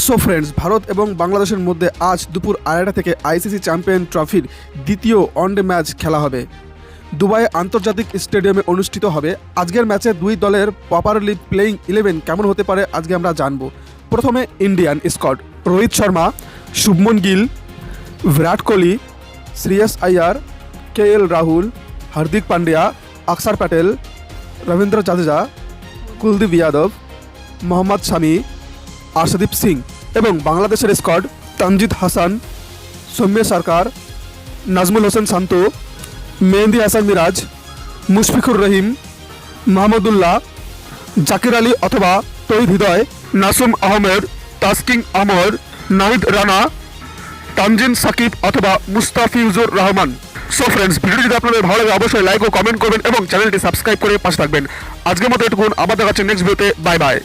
So friends, Bharat এবং বাংলাদেশের মধ্যে আজ দুপুর 2:30 থেকে আইসিসি চ্যাম্পিয়ন ট্রফির দ্বিতীয় ওয়ানডে ম্যাচ খেলা হবে। দুবাই আন্তর্জাতিক স্টেডিয়ামে অনুষ্ঠিত হবে। আজকের ম্যাচে দুই দলের প্রপারলি প্লেইং 11 কেমন হতে পারে আজকে আমরা জানব। প্রথমে ইন্ডিয়ান স্কোয়াড: রোহিত শর্মা, শুভমন গিল, বিরাট কোহলি, শ্রেয়স আয়ার, কেএল রাহুল, হার্দিক পান্ডিয়া, অক্ষর প্যাটেল, রবীন্দ্র জাদেজা, কুলদীপ যাদব, মোহাম্মদ শামি, আর্শদীপ সিং। এবং বাংলাদেশের স্কোয়াড: তানজিদ হাসান, সৌম্য সরকার, নাজমুল হোসেন শান্ত, মেহেদি হাসান মিরাজ, মুশফিকুর রহিম, মাহমুদুল্লাহ, জাকির আলী অথবা তৌহিদ হৃদয়, নাসুম আহমেদ, তাসকিন আহমদ, নাহিদ রানা, তানজিন সাকিব অথবা মুস্তাফিজুর রহমান। সো ফ্রেন্ডস, ভিডিওটি যদি আপনাদের ভালো লাগে অবশ্যই লাইক ও কমেন্ট করবেন এবং চ্যানেলটি সাবস্ক্রাইব করে পাশে থাকবেন। আজকের মতো এটুকুন, আবার দেখা হচ্ছে নেক্সট ভিডিওতে। Bye bye.